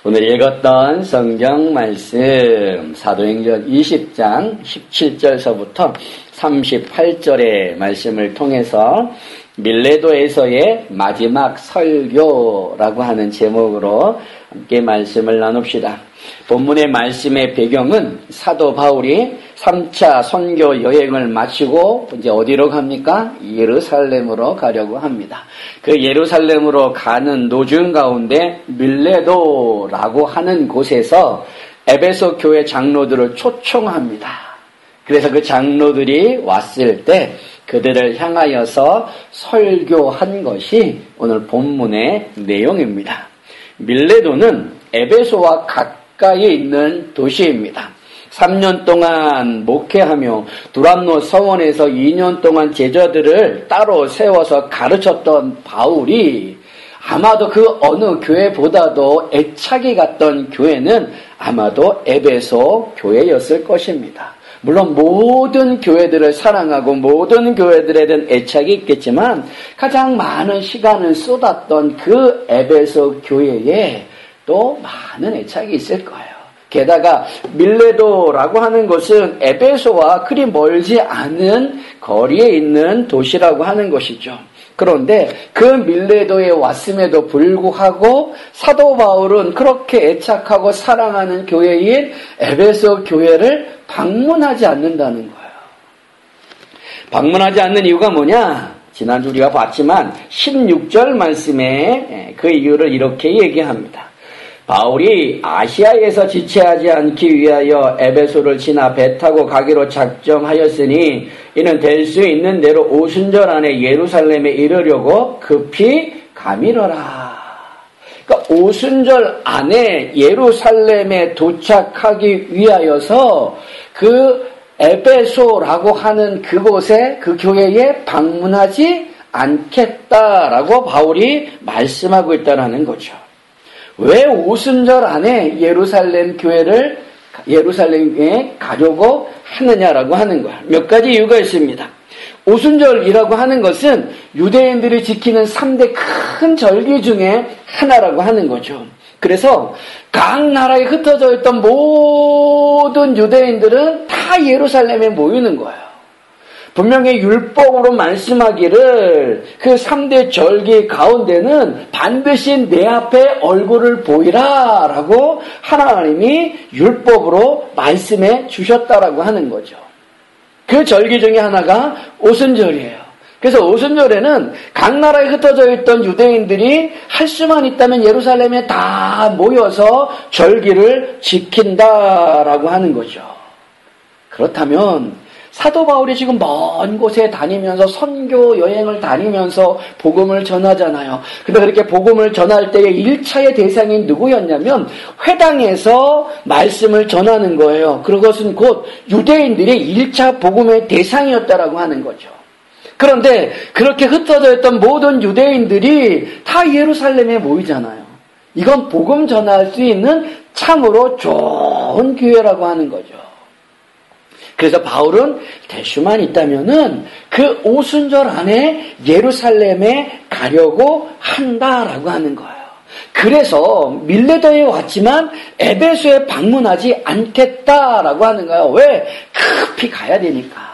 오늘 읽었던 성경 말씀 사도행전 20장 17절서부터 38절의 말씀을 통해서 밀레도에서의 마지막 설교라고 하는 제목으로 함께 말씀을 나눕시다. 본문의 말씀의 배경은 사도 바울이 3차 선교 여행을 마치고 이제 어디로 갑니까? 예루살렘으로 가려고 합니다. 그 예루살렘으로 가는 도중 가운데 밀레도라고 하는 곳에서 에베소 교회 장로들을 초청합니다. 그래서 그 장로들이 왔을 때 그들을 향하여서 설교한 것이 오늘 본문의 내용입니다. 밀레도는 에베소와 가까이 있는 도시입니다. 3년 동안 목회하며 두람노 서원에서 2년 동안 제자들을 따로 세워서 가르쳤던 바울이 아마도 그 어느 교회보다도 애착이 갔던 교회는 아마도 에베소 교회였을 것입니다. 물론 모든 교회들을 사랑하고 모든 교회들에 대한 애착이 있겠지만 가장 많은 시간을 쏟았던 그 에베소 교회에 또 많은 애착이 있을 거예요. 게다가 밀레도라고 하는 것은 에베소와 그리 멀지 않은 거리에 있는 도시라고 하는 것이죠. 그런데 그 밀레도에 왔음에도 불구하고 사도 바울은 그렇게 애착하고 사랑하는 교회인 에베소 교회를 방문하지 않는다는 거예요. 방문하지 않는 이유가 뭐냐? 지난주 우리가 봤지만 16절 말씀에 그 이유를 이렇게 얘기합니다. 바울이 아시아에서 지체하지 않기 위하여 에베소를 지나 배 타고 가기로 작정하였으니 이는 될 수 있는 대로 오순절 안에 예루살렘에 이르려고 급히 가미러라. 그러니까 오순절 안에 예루살렘에 도착하기 위하여서 그 에베소라고 하는 그곳에 그 교회에 방문하지 않겠다라고 바울이 말씀하고 있다는 거죠. 왜 오순절 안에 예루살렘에 가려고 하느냐라고 하는 거야. 몇 가지 이유가 있습니다. 오순절이라고 하는 것은 유대인들이 지키는 3대 큰 절기 중에 하나라고 하는 거죠. 그래서 각 나라에 흩어져 있던 모든 유대인들은 다 예루살렘에 모이는 거예요. 분명히 율법으로 말씀하기를 그 3대 절기 가운데는 반드시 내 앞에 얼굴을 보이라 라고 하나님이 율법으로 말씀해 주셨다라고 하는 거죠. 그 절기 중에 하나가 오순절이에요. 그래서 오순절에는 각 나라에 흩어져 있던 유대인들이 할 수만 있다면 예루살렘에 다 모여서 절기를 지킨다라고 하는 거죠. 그렇다면 사도 바울이 지금 먼 곳에 다니면서 선교 여행을 다니면서 복음을 전하잖아요. 근데 그렇게 복음을 전할 때의 1차의 대상이 누구였냐면 회당에서 말씀을 전하는 거예요. 그것은 곧 유대인들의 1차 복음의 대상이었다라고 하는 거죠. 그런데 그렇게 흩어져 있던 모든 유대인들이 다 예루살렘에 모이잖아요. 이건 복음 전할 수 있는 참으로 좋은 기회라고 하는 거죠. 그래서 바울은 될 수만 있다면은 그 오순절 안에 예루살렘에 가려고 한다라고 하는 거예요. 그래서 밀레도에 왔지만 에베소에 방문하지 않겠다라고 하는 거예요. 왜? 급히 가야 되니까.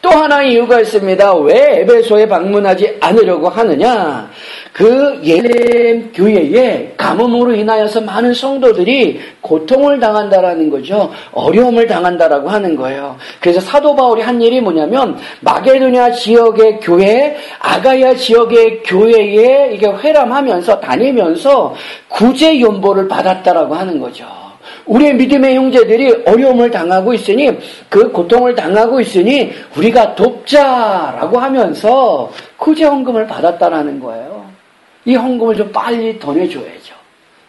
또 하나의 이유가 있습니다. 왜 에베소에 방문하지 않으려고 하느냐? 그 예루살렘 교회에 가뭄으로 인하여서 많은 성도들이 고통을 당한다라는 거죠. 어려움을 당한다라고 하는 거예요. 그래서 사도 바울이 한 일이 뭐냐면 마게도냐 지역의 교회, 아가야 지역의 교회에 이게 회람하면서 다니면서 구제 연보를 받았다라고 하는 거죠. 우리의 믿음의 형제들이 어려움을 당하고 있으니 그 고통을 당하고 있으니 우리가 돕자라고 하면서 구제 헌금을 받았다라는 거예요. 이 헌금을 좀 빨리 더 내줘야죠.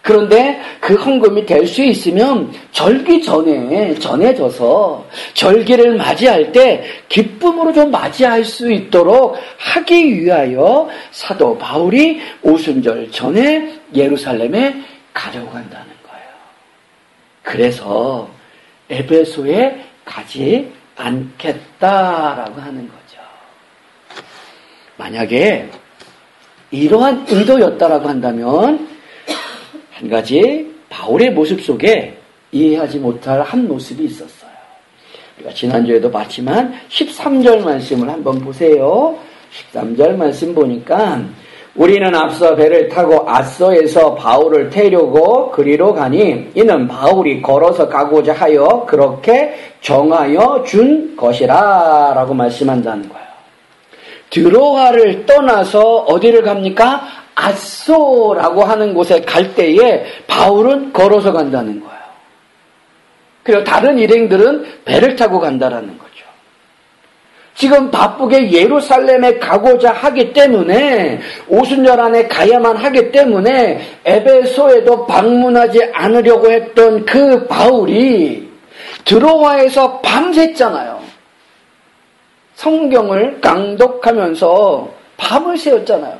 그런데 그 헌금이 될 수 있으면 절기 전에 전해져서 절기를 맞이할 때 기쁨으로 좀 맞이할 수 있도록 하기 위하여 사도 바울이 오순절 전에 예루살렘에 가려고 한다는 거예요. 그래서 에베소에 가지 않겠다라고 하는 거죠. 만약에 이러한 의도였다라고 한다면 한 가지 바울의 모습 속에 이해하지 못할 한 모습이 있었어요. 우리가 지난주에도 봤지만 13절 말씀을 한번 보세요. 13절 말씀 보니까 우리는 앞서 배를 타고 아소에서 바울을 태우려고 그리로 가니 이는 바울이 걸어서 가고자 하여 그렇게 정하여 준 것이라 라고 말씀한다는 거예요. 드로아를 떠나서 어디를 갑니까? 아소라고 하는 곳에 갈 때에 바울은 걸어서 간다는 거예요. 그리고 다른 일행들은 배를 타고 간다라는 거죠. 지금 바쁘게 예루살렘에 가고자 하기 때문에 오순절 안에 가야만 하기 때문에 에베소에도 방문하지 않으려고 했던 그 바울이 드로아에서 밤샜잖아요. 성경을 강독하면서 밤을 새웠잖아요.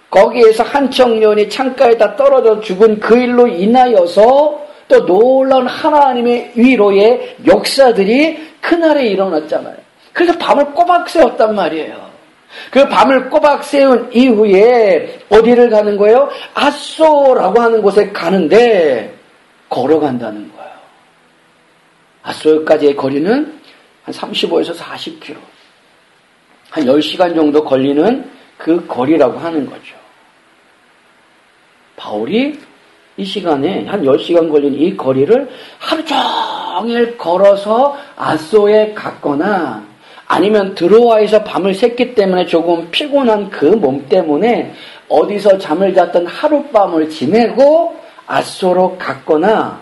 거기에서 한 청년이 창가에다 떨어져 죽은 그 일로 인하여서 또 놀라운 하나님의 위로의 역사들이 그날에 일어났잖아요. 그래서 밤을 꼬박 세웠단 말이에요. 그 밤을 꼬박 세운 이후에 어디를 가는 거예요? 아소라고 하는 곳에 가는데 걸어간다는 거예요. 아소까지의 거리는 한 35에서 40km. 한 10시간 정도 걸리는 그 거리라고 하는 거죠. 바울이 이 시간에 한 10시간 걸린 이 거리를 하루 종일 걸어서 아소에 갔거나 아니면 드로아에서 밤을 샜기 때문에 조금 피곤한 그 몸 때문에 어디서 잠을 잤던 하룻밤을 지내고 아소로 갔거나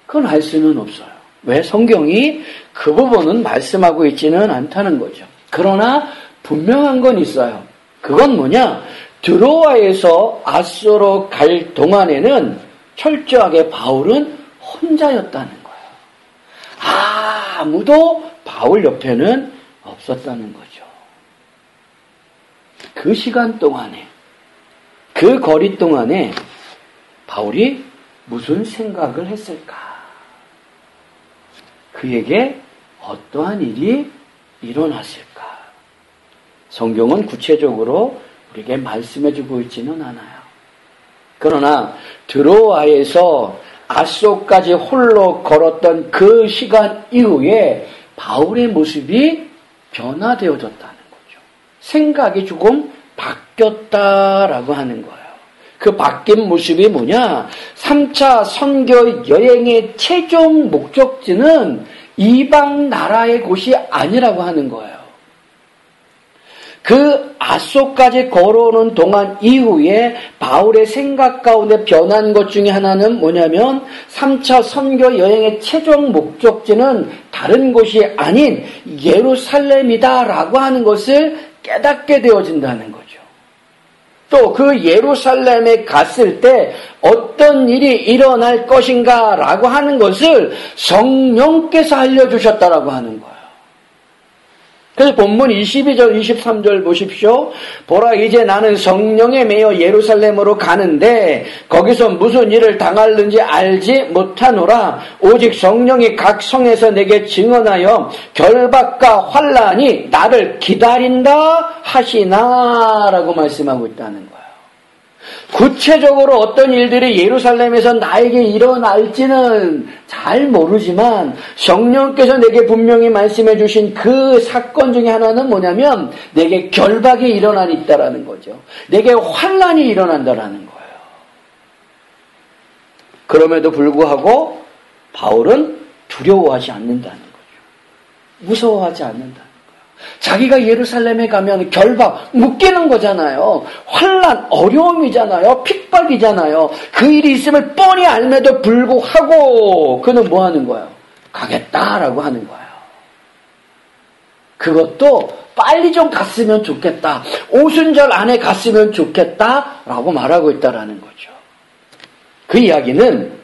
그건 알 수는 없어요. 왜? 성경이 그 부분은 말씀하고 있지는 않다는 거죠. 그러나 분명한 건 있어요. 그건 뭐냐? 드로아에서 아소로 갈 동안에는 철저하게 바울은 혼자였다는 거예요. 아무도 바울 옆에는 없었다는 거죠. 그 시간 동안에, 그 거리 동안에 바울이 무슨 생각을 했을까? 그에게 어떠한 일이 일어났을까? 성경은 구체적으로 우리에게 말씀해주고 있지는 않아요. 그러나 드로아에서 아소까지 홀로 걸었던 그 시간 이후에 바울의 모습이 변화되어졌다는 거죠. 생각이 조금 바뀌었다라고 하는 거예요. 그 바뀐 모습이 뭐냐? 3차 선교 여행의 최종 목적지는 이방 나라의 곳이 아니라고 하는 거예요. 그 아소까지 걸어오는 동안 이후에 바울의 생각 가운데 변한 것 중에 하나는 뭐냐면 3차 선교 여행의 최종 목적지는 다른 곳이 아닌 예루살렘이다라고 하는 것을 깨닫게 되어진다는 거죠. 또 그 예루살렘에 갔을 때 어떤 일이 일어날 것인가라고 하는 것을 성령께서 알려주셨다라고 하는 거예요. 그래서 본문 22절, 23절 보십시오. 보라, 이제 나는 성령에 매여 예루살렘으로 가는데 거기서 무슨 일을 당할는지 알지 못하노라. 오직 성령이 각 성에서 내게 증언하여 결박과 환난이 나를 기다린다 하시나 라고 말씀하고 있다는 거예요. 구체적으로 어떤 일들이 예루살렘에서 나에게 일어날지는 잘 모르지만 성령께서 내게 분명히 말씀해 주신 그 사건 중에 하나는 뭐냐면 내게 결박이 일어나있다라는 거죠. 내게 환난이 일어난다라는 거예요. 그럼에도 불구하고 바울은 두려워하지 않는다는 거죠. 무서워하지 않는다는 거예요. 자기가 예루살렘에 가면 결박, 묶이는 거잖아요. 환난, 어려움이잖아요. 핍박이잖아요. 그 일이 있음을 뻔히 알매도 불구하고 그는 뭐 하는 거예요? 가겠다라고 하는 거예요. 그것도 빨리 좀 갔으면 좋겠다. 오순절 안에 갔으면 좋겠다라고 말하고 있다라는 거죠. 그 이야기는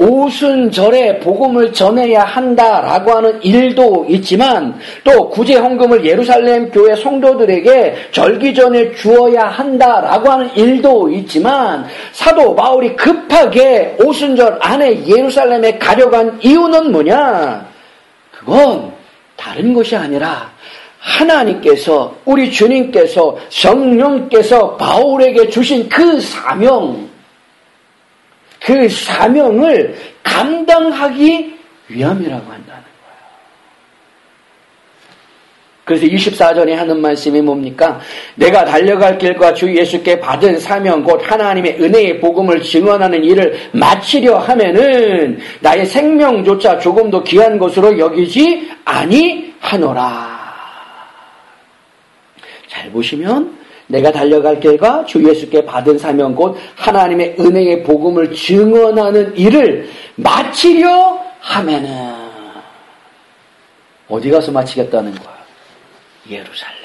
오순절에 복음을 전해야 한다라고 하는 일도 있지만 또 구제 헌금을 예루살렘 교회 성도들에게 절기 전에 주어야 한다라고 하는 일도 있지만 사도 바울이 급하게 오순절 안에 예루살렘에 가려간 이유는 뭐냐? 그건 다른 것이 아니라 하나님께서, 우리 주님께서, 성령께서 바울에게 주신 그 사명, 그 사명을 감당하기 위함이라고 한다는 거예요. 그래서 24절에 하는 말씀이 뭡니까? 내가 달려갈 길과 주 예수께 받은 사명 곧 하나님의 은혜의 복음을 증언하는 일을 마치려 하면은 나의 생명조차 조금도 귀한 것으로 여기지 아니하노라. 잘 보시면 내가 달려갈 길과 주 예수께 받은 사명 곧 하나님의 은혜의 복음을 증언하는 일을 마치려 하면은 어디 가서 마치겠다는 거야? 예루살렘.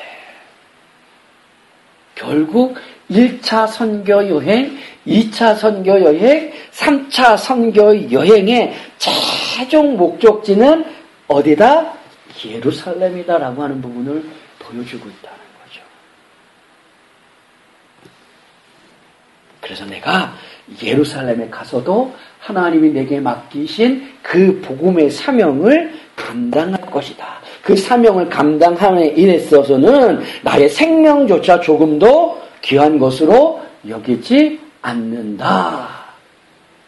결국 1차 선교 여행, 2차 선교 여행, 3차 선교 여행의 최종 목적지는 어디다? 예루살렘이다라고 하는 부분을 보여주고 있다는 거죠. 그래서 내가 예루살렘에 가서도 하나님이 내게 맡기신 그 복음의 사명을 감당할 것이다. 그 사명을 감당함에 있어서는 나의 생명조차 조금도 귀한 것으로 여기지 않는다.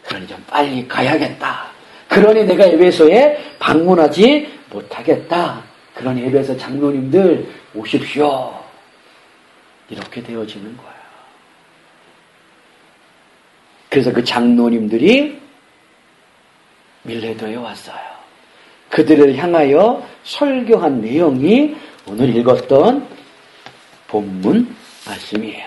그러니 좀 빨리 가야겠다. 그러니 내가 에베소에 방문하지 못하겠다. 그러니 에베소 장로님들 오십시오. 이렇게 되어지는 거예요. 그래서 그 장로님들이 밀레도에 왔어요. 그들을 향하여 설교한 내용이 오늘 읽었던 본문 말씀이에요.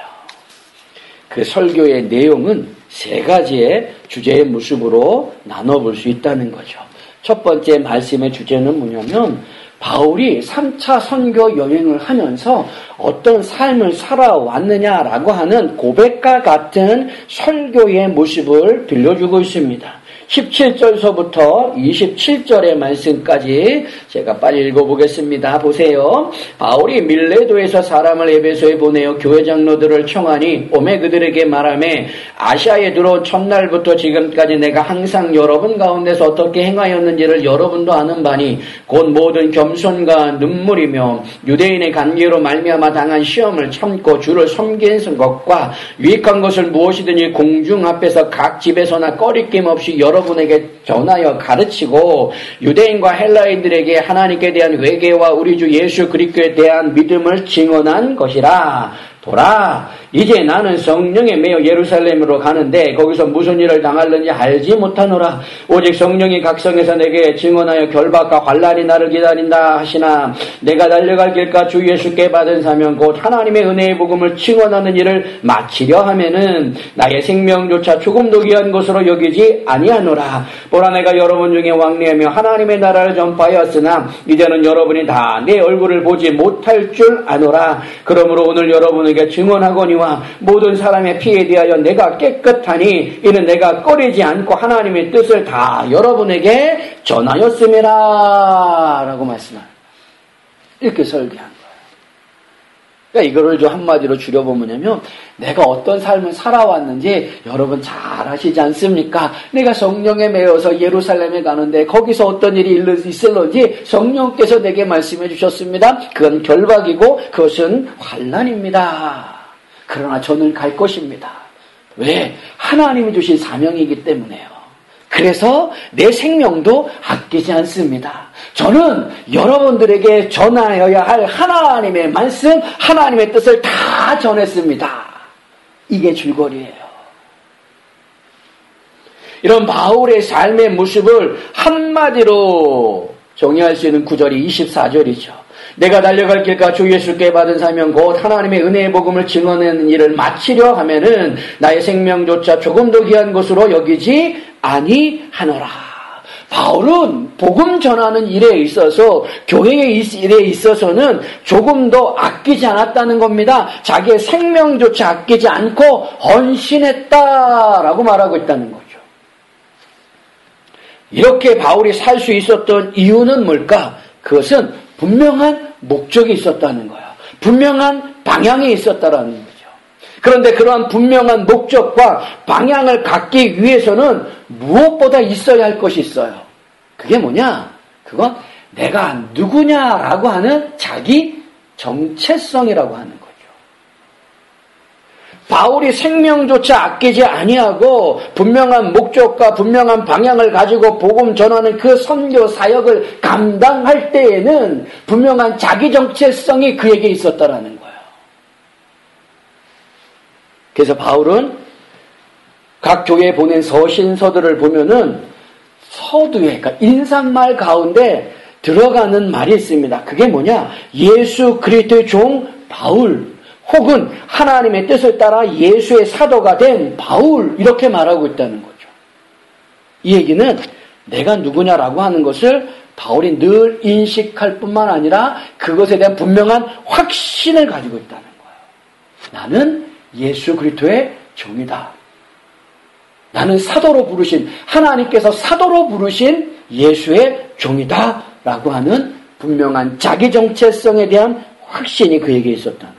그 설교의 내용은 세 가지의 주제의 모습으로 나눠볼 수 있다는 거죠. 첫 번째 말씀의 주제는 뭐냐면 바울이 3차 선교 여행을 하면서 어떤 삶을 살아왔느냐라고 하는 고백과 같은 설교의 모습을 들려주고 있습니다. 17절서부터 27절의 말씀까지 제가 빨리 읽어보겠습니다. 보세요. 바울이 밀레도에서 사람을 에베소에 보내어 교회 장로들을 청하니 오매 그들에게 말하매 아시아에 들어온 첫날부터 지금까지 내가 항상 여러분 가운데서 어떻게 행하였는지를 여러분도 아는 바니 곧 모든 겸손과 눈물이며 유대인의 관계로 말미암아 당한 시험을 참고 주를 섬기는 것과 유익한 것을 무엇이든지 공중 앞에서 각 집에서나 꺼리낌 없이 여러분에게 전하여 가르치고 유대인과 헬라인들에게 하나님께 대한 회개와 우리 주 예수 그리스도에 대한 믿음을 증언한 것이라. 보라, 이제 나는 성령에 매여 예루살렘으로 가는데 거기서 무슨 일을 당할는지 알지 못하노라. 오직 성령이 각성해서 내게 증언하여 결박과 환난이 나를 기다린다 하시나 내가 달려갈 길과 주 예수께 받은 사명 곧 하나님의 은혜의 복음을 증언하는 일을 마치려 하면은 나의 생명조차 조금도 귀한 것으로 여기지 아니하노라. 보라, 내가 여러분 중에 왕래하며 하나님의 나라를 전파하였으나 이제는 여러분이 다 내 얼굴을 보지 못할 줄 아노라. 그러므로 오늘 여러분에게 증언하거니와 모든 사람의 피에 대하여 내가 깨끗하니 이는 내가 꺼리지 않고 하나님의 뜻을 다 여러분에게 전하였음이라 라고 말씀합니다. 이렇게 설교한 거예요. 그러니까 이거를 좀 한마디로 줄여보면요, 내가 어떤 삶을 살아왔는지 여러분 잘 아시지 않습니까? 내가 성령에 매여서 예루살렘에 가는데 거기서 어떤 일이 있을런지 성령께서 내게 말씀해 주셨습니다. 그건 결박이고 그것은 환난입니다. 그러나 저는 갈 것입니다. 왜? 하나님이 주신 사명이기 때문에요. 그래서 내 생명도 아끼지 않습니다. 저는 여러분들에게 전하여야 할 하나님의 말씀, 하나님의 뜻을 다 전했습니다. 이게 줄거리예요. 이런 바울의 삶의 모습을 한마디로 정의할 수 있는 구절이 24절이죠. 내가 달려갈 길과 주 예수께 받은 사명 곧 하나님의 은혜의 복음을 증언하는 일을 마치려 하면은 나의 생명조차 조금도 귀한 것으로 여기지 아니하노라. 바울은 복음 전하는 일에 있어서 교회의 일에 있어서는 조금도 아끼지 않았다는 겁니다. 자기의 생명조차 아끼지 않고 헌신했다라고 말하고 있다는 거죠. 이렇게 바울이 살 수 있었던 이유는 뭘까? 그것은 분명한 목적이 있었다는 거예요. 분명한 방향이 있었다라는 거죠. 그런데 그러한 분명한 목적과 방향을 갖기 위해서는 무엇보다 있어야 할 것이 있어요. 그게 뭐냐? 그건 내가 누구냐라고 하는 자기 정체성이라고 하는 거죠. 바울이 생명조차 아끼지 아니하고 분명한 목적과 분명한 방향을 가지고 복음 전하는 그 선교 사역을 감당할 때에는 분명한 자기 정체성이 그에게 있었다라는 거예요. 그래서 바울은 각 교회에 보낸 서신서들을 보면은 서두에, 그러니까 인사말 가운데 들어가는 말이 있습니다. 그게 뭐냐? 예수 그리스도의 종 바울, 혹은 하나님의 뜻을 따라 예수의 사도가 된 바울, 이렇게 말하고 있다는 거죠. 이 얘기는 내가 누구냐라고 하는 것을 바울이 늘 인식할 뿐만 아니라 그것에 대한 분명한 확신을 가지고 있다는 거예요. 나는 예수 그리스도의 종이다. 나는 사도로 부르신, 하나님께서 사도로 부르신 예수의 종이다 라고 하는 분명한 자기 정체성에 대한 확신이 그에게 있었다는 거예요.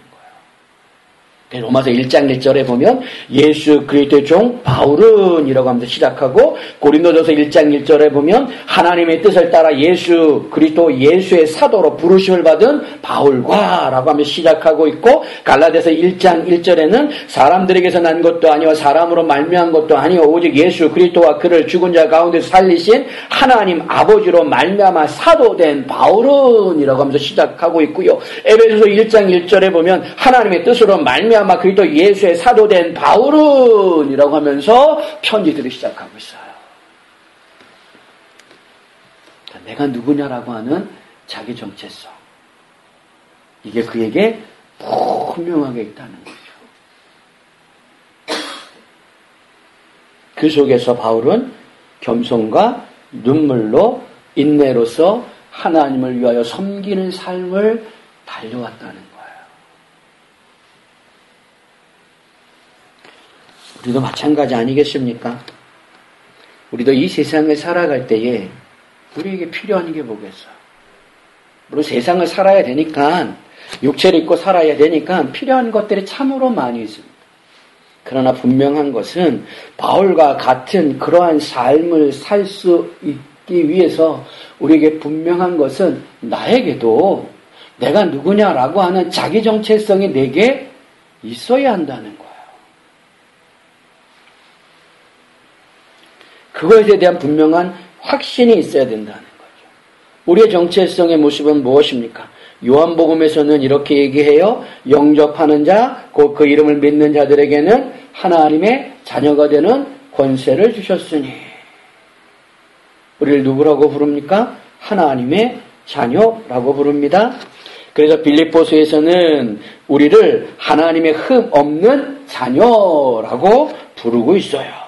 로마서 1장 1절에 보면 예수 그리스도의 종 바울은 이라고 하면서 시작하고, 고린도전서 1장 1절에 보면 하나님의 뜻을 따라 예수 그리스도 예수의 사도로 부르심을 받은 바울과 라고 하면서 시작하고 있고, 갈라디아서 1장 1절에는 사람들에게서 난 것도 아니요 사람으로 말미암은 것도 아니요 오직 예수 그리스도와 그를 죽은 자 가운데서 살리신 하나님 아버지로 말미암아 사도된 바울은 이라고 하면서 시작하고 있고요. 에베소서 1장 1절에 보면 하나님의 뜻으로 말미암아 그리스도 예수의 사도된 바울은 이라고 하면서 편지들이 시작하고 있어요. 내가 누구냐라고 하는 자기 정체성, 이게 그에게 분명하게 있다는 거죠. 그 속에서 바울은 겸손과 눈물로 인내로서 하나님을 위하여 섬기는 삶을 달려왔다는 거예요. 우리도 마찬가지 아니겠습니까? 우리도 이 세상을 살아갈 때에 우리에게 필요한 게 뭐겠어요? 물론 세상을 살아야 되니까, 육체를 입고 살아야 되니까 필요한 것들이 참으로 많이 있습니다. 그러나 분명한 것은 바울과 같은 그러한 삶을 살 수 있기 위해서 우리에게 분명한 것은 나에게도 내가 누구냐라고 하는 자기 정체성이 내게 있어야 한다는 거예요. 그것에 대한 분명한 확신이 있어야 된다는 거죠. 우리의 정체성의 모습은 무엇입니까? 요한복음에서는 이렇게 얘기해요. 영접하는 자, 곧 그 이름을 믿는 자들에게는 하나님의 자녀가 되는 권세를 주셨으니. 우리를 누구라고 부릅니까? 하나님의 자녀라고 부릅니다. 그래서 빌립보서에서는 우리를 하나님의 흠 없는 자녀라고 부르고 있어요.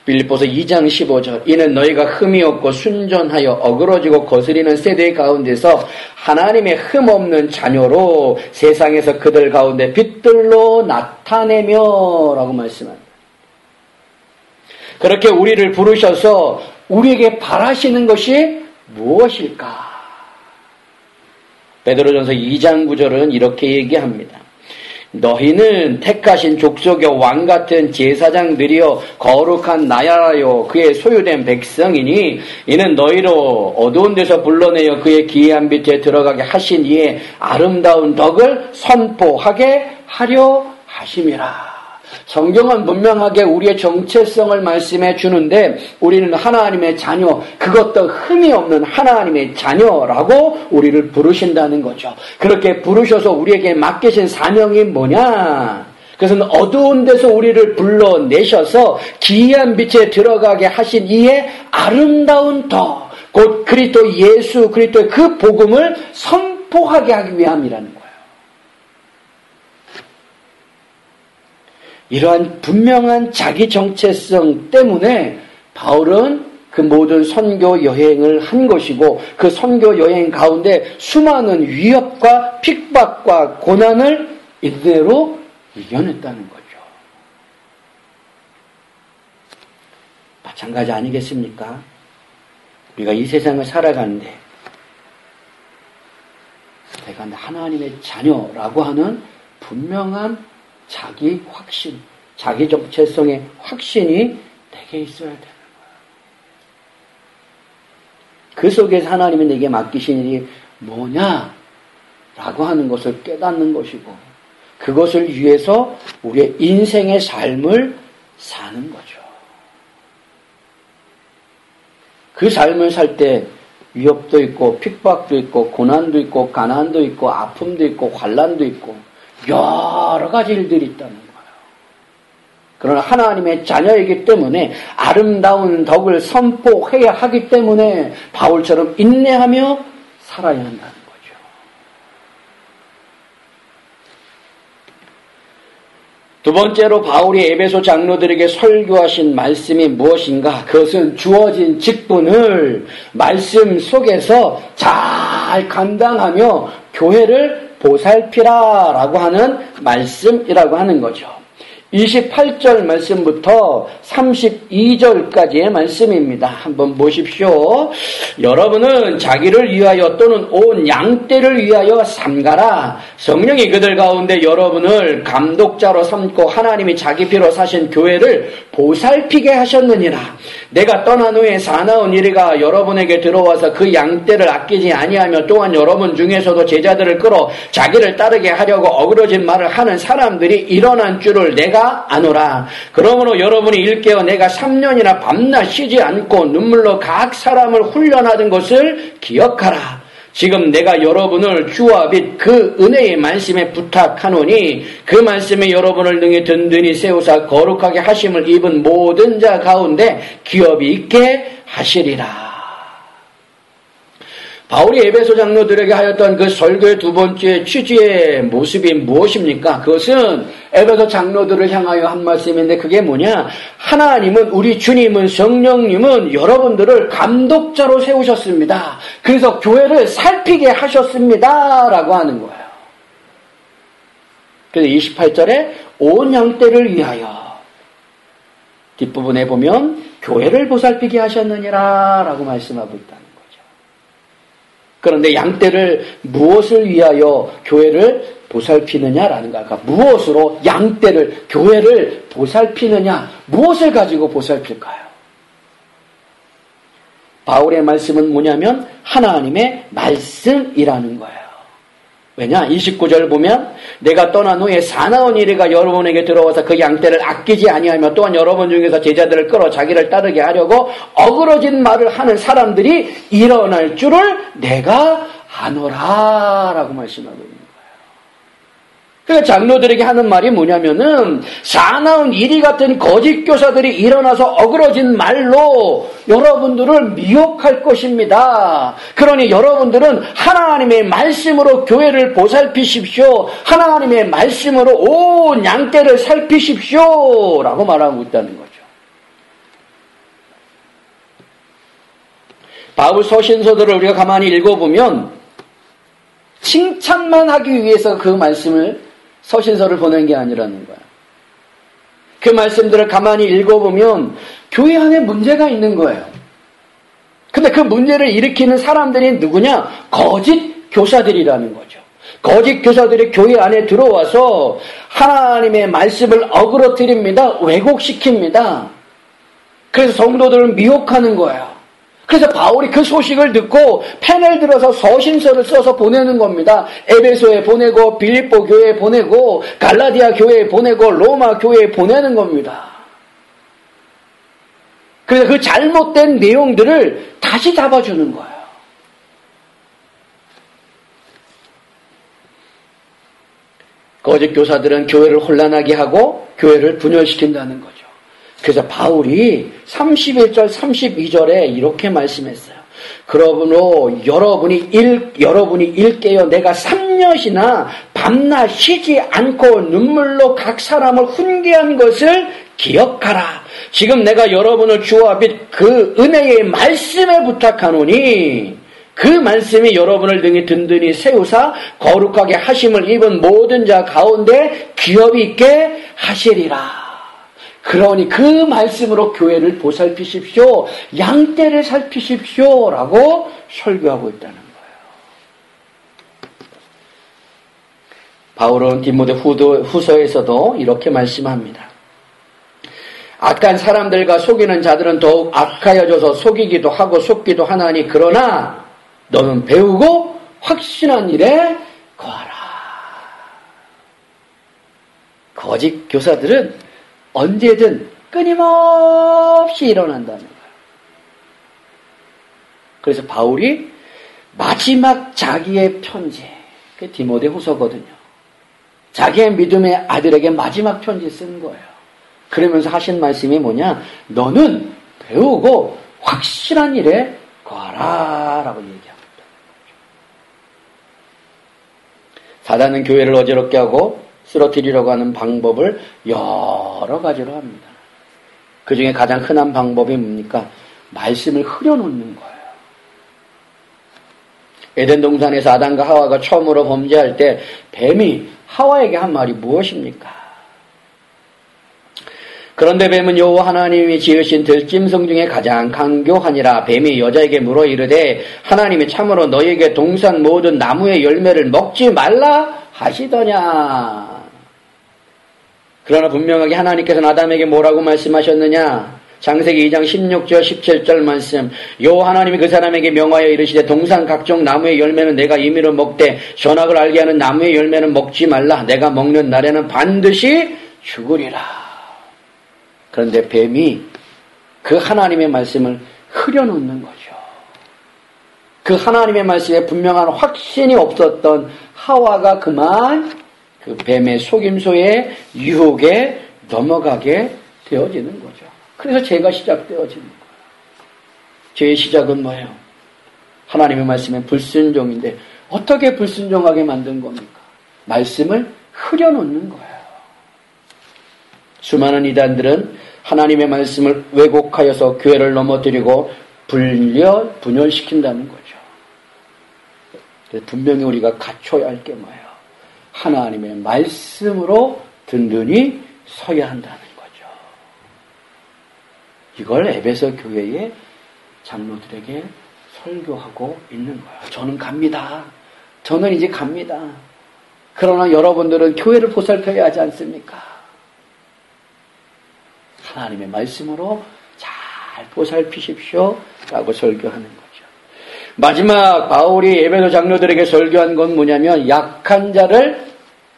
빌립보서 2장 15절, 이는 너희가 흠이 없고 순전하여 어그러지고 거스리는 세대 가운데서 하나님의 흠 없는 자녀로 세상에서 그들 가운데 빛들로 나타내며 라고 말씀합니다. 그렇게 우리를 부르셔서 우리에게 바라시는 것이 무엇일까? 베드로전서 2장 9절은 이렇게 얘기합니다. 너희는 택하신 족속의 왕같은 제사장들이여 거룩한 나라요 그의 소유된 백성이니 이는 너희로 어두운 데서 불러내어 그의 기이한 빛에 들어가게 하신 이의 아름다운 덕을 선포하게 하려 하심이라. 성경은 분명하게 우리의 정체성을 말씀해 주는데 우리는 하나님의 자녀, 그것도 흠이 없는 하나님의 자녀라고 우리를 부르신다는 거죠. 그렇게 부르셔서 우리에게 맡기신 사명이 뭐냐? 그것은 어두운 데서 우리를 불러내셔서 기이한 빛에 들어가게 하신 이의 아름다운 덕, 곧 그리스도 예수 그리스도의 그 복음을 선포하게 하기 위함이라는 거예요. 이러한 분명한 자기 정체성 때문에 바울은 그 모든 선교 여행을 한 것이고 그 선교 여행 가운데 수많은 위협과 핍박과 고난을 이대로 이겨냈다는 거죠. 마찬가지 아니겠습니까? 우리가 이 세상을 살아가는데 내가 하나님의 자녀라고 하는 분명한 자기 확신, 자기 정체성의 확신이 내게 있어야 되는 거예요. 그 속에서 하나님이 내게 맡기신 일이 뭐냐라고 하는 것을 깨닫는 것이고 그것을 위해서 우리의 인생의 삶을 사는 거죠. 그 삶을 살 때 위협도 있고 핍박도 있고 고난도 있고 가난도 있고 아픔도 있고 환난도 있고 여러 가지 일들이 있다는 거예요. 그러나 하나님의 자녀이기 때문에 아름다운 덕을 선포해야 하기 때문에 바울처럼 인내하며 살아야 한다는 거죠. 두 번째로 바울이 에베소 장로들에게 설교하신 말씀이 무엇인가? 그것은 주어진 직분을 말씀 속에서 잘 감당하며 교회를 보살피라라고 하는 말씀이라고 하는 거죠. 28절 말씀부터 32절까지의 말씀입니다. 한번 보십시오. 여러분은 자기를 위하여 또는 온 양떼를 위하여 삼가라. 성령이 그들 가운데 여러분을 감독자로 삼고 하나님이 자기 피로 사신 교회를 보살피게 하셨느니라. 내가 떠난 후에 사나운 이리가 여러분에게 들어와서 그 양떼를 아끼지 아니하며 또한 여러분 중에서도 제자들을 끌어 자기를 따르게 하려고 어그러진 말을 하는 사람들이 일어난 줄을 내가 아노라. 그러므로 여러분이 일깨어 내가 3년이나 밤낮 쉬지 않고 눈물로 각 사람을 훈련하던 것을 기억하라. 지금 내가 여러분을 주와 빛 그 은혜의 말씀에 부탁하노니 그 말씀에 여러분을 능히 든든히 세우사 거룩하게 하심을 입은 모든 자 가운데 기업이 있게 하시리라. 바울이 에베소 장로들에게 하였던 그 설교의 두 번째 취지의 모습이 무엇입니까? 그것은 에베소 장로들을 향하여 한 말씀인데 그게 뭐냐? 하나님은, 우리 주님은, 성령님은 여러분들을 감독자로 세우셨습니다. 그래서 교회를 살피게 하셨습니다. 라고 하는 거예요. 그래서 28절에 온 양떼를 위하여, 뒷부분에 보면 교회를 보살피게 하셨느니라 라고 말씀하고 있다. 그런데 양떼를 무엇을 위하여 교회를 보살피느냐라는 거야. 그러니까 무엇으로 양떼를, 교회를 보살피느냐, 무엇을 가지고 보살필까요? 바울의 말씀은 뭐냐면 하나님의 말씀이라는 거예요. 왜냐? 29절 보면 내가 떠난 후에 사나운 이리가 여러분에게 들어와서 그 양떼를 아끼지 아니하며 또한 여러분 중에서 제자들을 끌어 자기를 따르게 하려고 어그러진 말을 하는 사람들이 일어날 줄을 내가 아노라 라고 말씀하고 있는 거예요. 그러니까 장로들에게 하는 말이 뭐냐면은 사나운 이리 같은 거짓 교사들이 일어나서 어그러진 말로 여러분들을 미혹할 것입니다. 그러니 여러분들은 하나님의 말씀으로 교회를 보살피십시오. 하나님의 말씀으로 온 양떼를 살피십시오. 라고 말하고 있다는 거죠. 바울 서신서들을 우리가 가만히 읽어보면 칭찬만 하기 위해서 그 말씀을 서신서를 보낸 게 아니라는 거야. 그 말씀들을 가만히 읽어보면 교회 안에 문제가 있는 거예요. 근데 그 문제를 일으키는 사람들이 누구냐? 거짓 교사들이라는 거죠. 거짓 교사들이 교회 안에 들어와서 하나님의 말씀을 어그러뜨립니다. 왜곡시킵니다. 그래서 성도들을 미혹하는 거예요. 그래서 바울이 그 소식을 듣고 펜을 들어서 서신서를 써서 보내는 겁니다. 에베소에 보내고 빌립보 교회에 보내고 갈라디아 교회에 보내고 로마 교회에 보내는 겁니다. 그래서 그 잘못된 내용들을 다시 잡아주는 거예요. 거짓 교사들은 교회를 혼란하게 하고 교회를 분열시킨다는 거죠. 그래서 바울이 31절, 32절에 이렇게 말씀했어요. 그러므로 여러분이 일깨어 내가 3년이나 밤낮 쉬지 않고 눈물로 각 사람을 훈계한 것을 기억하라. 지금 내가 여러분을 주와 빛 그 은혜의 말씀에 부탁하노니 그 말씀이 여러분을 등에 든든히 세우사 거룩하게 하심을 입은 모든 자 가운데 기업이 있게 하시리라. 그러니 그 말씀으로 교회를 보살피십시오. 양떼를 살피십시오. 라고 설교하고 있다는 거예요. 바울은 디모데 후서에서도 이렇게 말씀합니다. 악한 사람들과 속이는 자들은 더욱 악하여져서 속이기도 하고 속기도 하나니 그러나 너는 배우고 확신한 일에 거하라. 거짓 교사들은 언제든 끊임없이 일어난다는 거예요. 그래서 바울이 마지막 자기의 편지, 그 디모데 후서거든요. 자기의 믿음의 아들에게 마지막 편지 쓴 거예요. 그러면서 하신 말씀이 뭐냐? 너는 배우고 확실한 일에 거하라 라고 얘기합니다. 사단은 교회를 어지럽게 하고 쓰러뜨리려고 하는 방법을 여러 가지로 합니다. 그 중에 가장 흔한 방법이 뭡니까? 말씀을 흐려놓는 거예요. 에덴 동산에서 아담과 하와가 처음으로 범죄할 때 뱀이 하와에게 한 말이 무엇입니까? 그런데 뱀은 여호와 하나님이 지으신 들짐승 중에 가장 강교하니라. 뱀이 여자에게 물어 이르되 하나님이 참으로 너희에게 동산 모든 나무의 열매를 먹지 말라 하시더냐. 그러나 분명하게 하나님께서는 아담에게 뭐라고 말씀하셨느냐? 창세기 2장 16절 17절 말씀. 여호와 하나님이 그 사람에게 명하여 이르시되 동산 각종 나무의 열매는 내가 임의로 먹되 선악을 알게 하는 나무의 열매는 먹지 말라. 내가 먹는 날에는 반드시 죽으리라. 그런데 뱀이 그 하나님의 말씀을 흐려놓는 거죠. 그 하나님의 말씀에 분명한 확신이 없었던 하와가 그만 그 뱀의 속임수에 유혹에 넘어가게 되어지는 거죠. 그래서 죄가 시작되어지는 거예요. 죄의 시작은 뭐예요? 하나님의 말씀에 불순종인데 어떻게 불순종하게 만든 겁니까? 말씀을 흐려놓는 거예요. 수많은 이단들은 하나님의 말씀을 왜곡하여서 교회를 넘어뜨리고 분열시킨다는 거죠. 그래서 분명히 우리가 갖춰야 할 게 뭐예요? 하나님의 말씀으로 든든히 서야 한다는 거죠. 이걸 에베소 교회의 장로들에게 설교하고 있는 거예요. 저는 갑니다. 저는 이제 갑니다. 그러나 여러분들은 교회를 보살펴야 하지 않습니까? 하나님의 말씀으로 잘 보살피십시오 라고 설교하는 거죠. 마지막 바울이 에베소 장로들에게 설교한 건 뭐냐면 약한 자를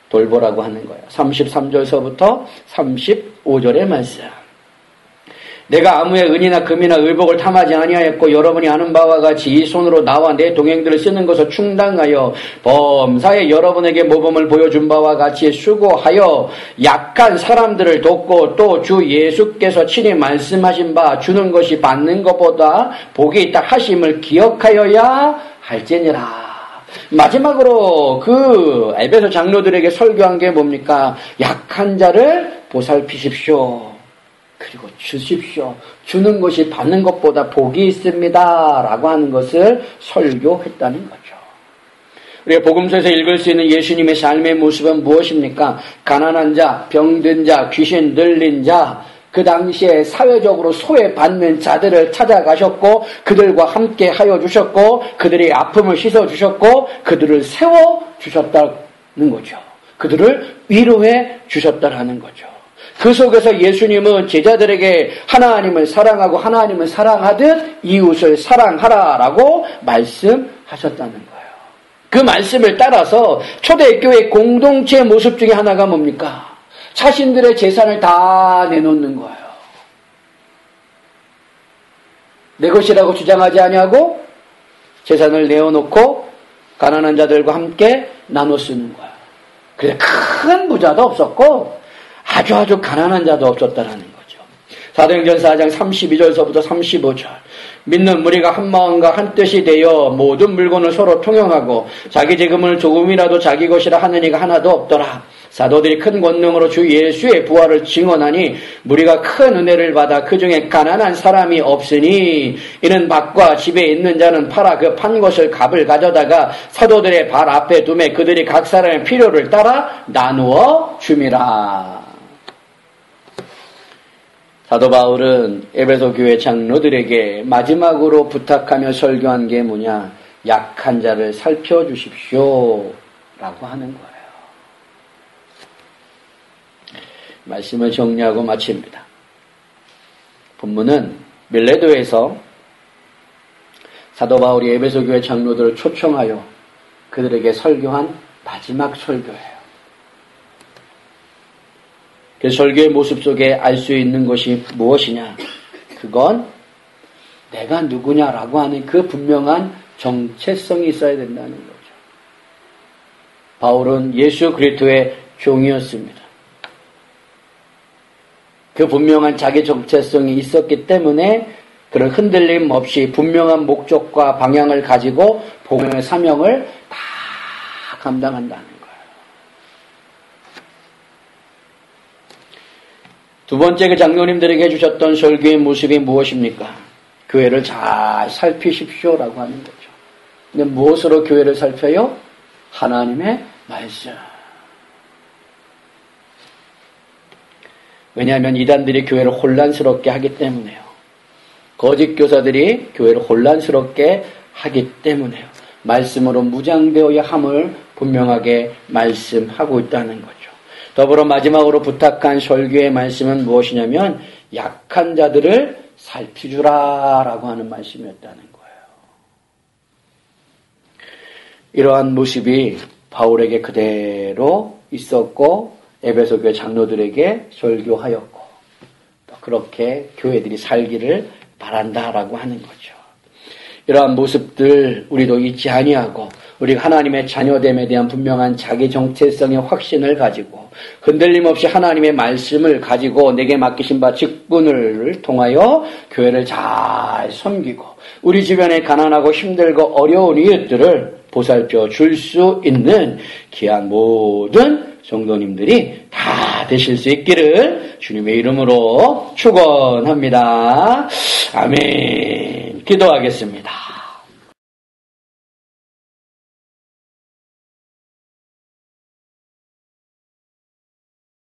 돌보라고 하는 거예요. 33절서부터 35절의 말씀. 내가 아무의 은이나 금이나 의복을 탐하지 아니하였고 여러분이 아는 바와 같이 이 손으로 나와 내 동행들을 쓰는 것을 충당하여 범사에 여러분에게 모범을 보여준 바와 같이 수고하여 약한 사람들을 돕고 또 주 예수께서 친히 말씀하신 바 주는 것이 받는 것보다 복이 있다 하심을 기억하여야 할지니라. 마지막으로 그 에베소 장로들에게 설교한 게 뭡니까? 약한 자를 보살피십시오. 그리고 주십시오. 주는 것이 받는 것보다 복이 있습니다. 라고 하는 것을 설교했다는 거죠. 우리가 복음서에서 읽을 수 있는 예수님의 삶의 모습은 무엇입니까? 가난한 자, 병든 자, 귀신 들린 자, 그 당시에 사회적으로 소외받는 자들을 찾아가셨고 그들과 함께 하여 주셨고 그들의 아픔을 씻어주셨고 그들을 세워주셨다는 거죠. 그들을 위로해 주셨다는 거죠. 그 속에서 예수님은 제자들에게 하나님을 사랑하고 하나님을 사랑하듯 이웃을 사랑하라라고 말씀하셨다는 거예요. 그 말씀을 따라서 초대교회 공동체 모습 중에 하나가 뭡니까? 자신들의 재산을 다 내놓는 거예요. 내 것이라고 주장하지 아니하고 재산을 내어놓고 가난한 자들과 함께 나눠 쓰는 거예요. 그래서 큰 부자도 없었고 아주 가난한 자도 없었다라는 거죠. 사도행전 4장 32절서부터 35절. 믿는 무리가 한 마음과 한 뜻이 되어 모든 물건을 서로 통용하고 자기 재금을 조금이라도 자기 것이라 하는 이가 하나도 없더라. 사도들이 큰 권능으로 주 예수의 부활을 증언하니 무리가 큰 은혜를 받아 그 중에 가난한 사람이 없으니 이는 밭과 집에 있는 자는 팔아 그 판 것을 값을 가져다가 사도들의 발 앞에 두매 그들이 각 사람의 필요를 따라 나누어 줌이라. 사도 바울은 에베소 교회 장로들에게 마지막으로 부탁하며 설교한 게 뭐냐? 약한 자를 살펴주십시오 라고 하는 거예요. 말씀을 정리하고 마칩니다. 본문은 밀레도에서 사도 바울이 에베소 교회 장로들을 초청하여 그들에게 설교한 마지막 설교예요. 그 설교의 모습 속에 알 수 있는 것이 무엇이냐? 그건 내가 누구냐라고 하는 그 분명한 정체성이 있어야 된다는 거죠. 바울은 예수 그리스도의 종이었습니다. 그 분명한 자기 정체성이 있었기 때문에 그런 흔들림 없이 분명한 목적과 방향을 가지고 복음의 사명을 다 감당한다는 거예요. 두 번째 그 장로님들에게 해주셨던 설교의 모습이 무엇입니까? 교회를 잘 살피십시오라고 하는 거죠. 근데 무엇으로 교회를 살펴요? 하나님의 말씀. 왜냐하면 이단들이 교회를 혼란스럽게 하기 때문에요. 거짓 교사들이 교회를 혼란스럽게 하기 때문에요. 말씀으로 무장되어야 함을 분명하게 말씀하고 있다는 거죠. 더불어 마지막으로 부탁한 설교의 말씀은 무엇이냐면 약한 자들을 살피주라라고 하는 말씀이었다는 거예요. 이러한 모습이 바울에게 그대로 있었고 에베소 교회 장로들에게 설교하였고 또 그렇게 교회들이 살기를 바란다라고 하는 거죠. 이러한 모습들 우리도 잊지 아니하고 우리가 하나님의 자녀됨에 대한 분명한 자기 정체성의 확신을 가지고 흔들림 없이 하나님의 말씀을 가지고 내게 맡기신 바 직분을 통하여 교회를 잘 섬기고 우리 주변에 가난하고 힘들고 어려운 이웃들을 보살펴 줄 수 있는 귀한 모든 성도님들이 다 되실 수 있기를 주님의 이름으로 축원합니다. 아멘. 기도하겠습니다.